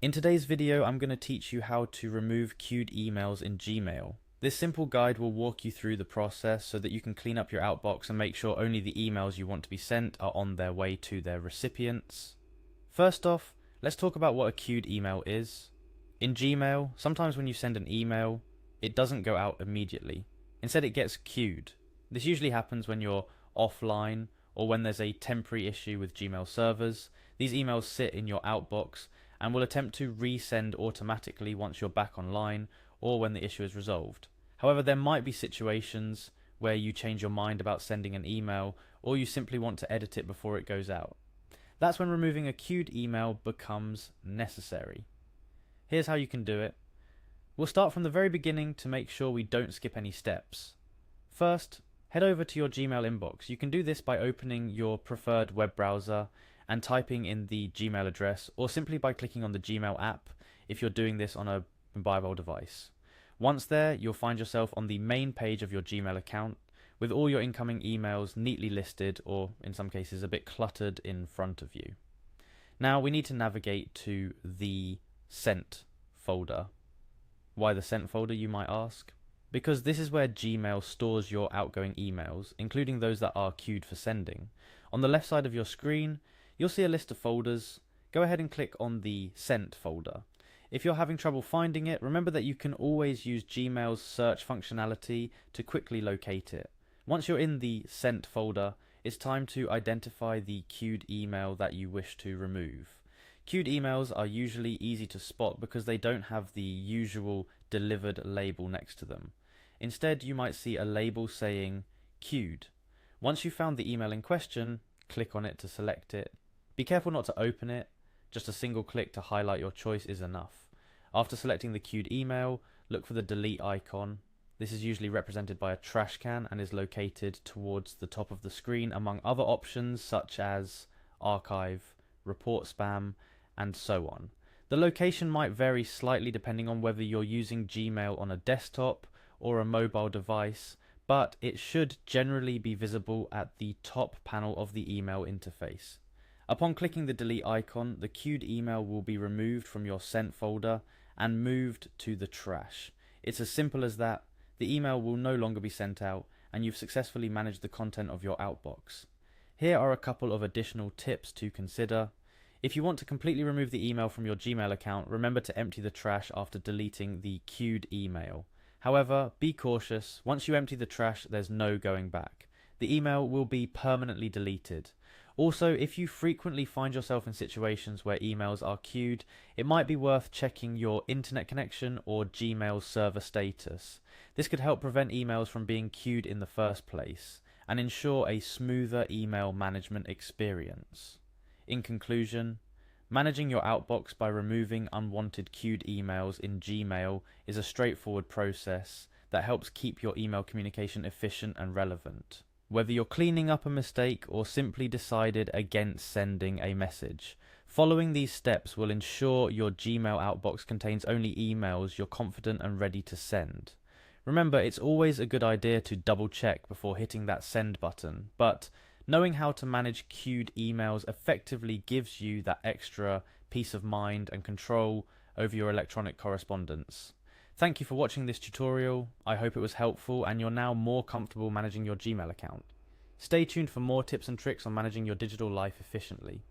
In today's video, I'm going to teach you how to remove queued emails in Gmail. This simple guide will walk you through the process so that you can clean up your outbox and make sure only the emails you want to be sent are on their way to their recipients. First off, let's talk about what a queued email is. In Gmail, sometimes when you send an email, it doesn't go out immediately. Instead, it gets queued. This usually happens when you're offline or when there's a temporary issue with Gmail servers. These emails sit in your outbox and will attempt to resend automatically once you're back online or when the issue is resolved. However, there might be situations where you change your mind about sending an email or you simply want to edit it before it goes out. That's when removing a queued email becomes necessary. Here's how you can do it. We'll start from the very beginning to make sure we don't skip any steps. First, head over to your Gmail inbox. You can do this by opening your preferred web browser and typing in the Gmail address, or simply by clicking on the Gmail app if you're doing this on a mobile device. Once there, you'll find yourself on the main page of your Gmail account with all your incoming emails neatly listed, or in some cases a bit cluttered, in front of you. Now we need to navigate to the Sent folder. Why the Sent folder, you might ask? Because this is where Gmail stores your outgoing emails, including those that are queued for sending. On the left side of your screen, you'll see a list of folders. Go ahead and click on the Sent folder. If you're having trouble finding it, remember that you can always use Gmail's search functionality to quickly locate it. Once you're in the Sent folder, it's time to identify the queued email that you wish to remove. Queued emails are usually easy to spot because they don't have the usual delivered label next to them. Instead, you might see a label saying queued. Once you've found the email in question, click on it to select it. Be careful not to open it. Just a single click to highlight your choice is enough. After selecting the queued email, look for the delete icon. This is usually represented by a trash can and is located towards the top of the screen, among other options such as archive, report spam, and so on. The location might vary slightly depending on whether you're using Gmail on a desktop or a mobile device, but it should generally be visible at the top panel of the email interface. Upon clicking the delete icon, the queued email will be removed from your sent folder and moved to the trash. It's as simple as that. The email will no longer be sent out, and you've successfully managed the content of your outbox. Here are a couple of additional tips to consider. If you want to completely remove the email from your Gmail account, remember to empty the trash after deleting the queued email. However, be cautious. Once you empty the trash, there's no going back. The email will be permanently deleted. Also, if you frequently find yourself in situations where emails are queued, it might be worth checking your internet connection or Gmail server status. This could help prevent emails from being queued in the first place and ensure a smoother email management experience. In conclusion, managing your outbox by removing unwanted queued emails in Gmail is a straightforward process that helps keep your email communication efficient and relevant. Whether you're cleaning up a mistake or simply decided against sending a message, following these steps will ensure your Gmail outbox contains only emails you're confident and ready to send. Remember, it's always a good idea to double check before hitting that send button, but knowing how to manage queued emails effectively gives you that extra peace of mind and control over your electronic correspondence. Thank you for watching this tutorial. I hope it was helpful and you're now more comfortable managing your Gmail account. Stay tuned for more tips and tricks on managing your digital life efficiently.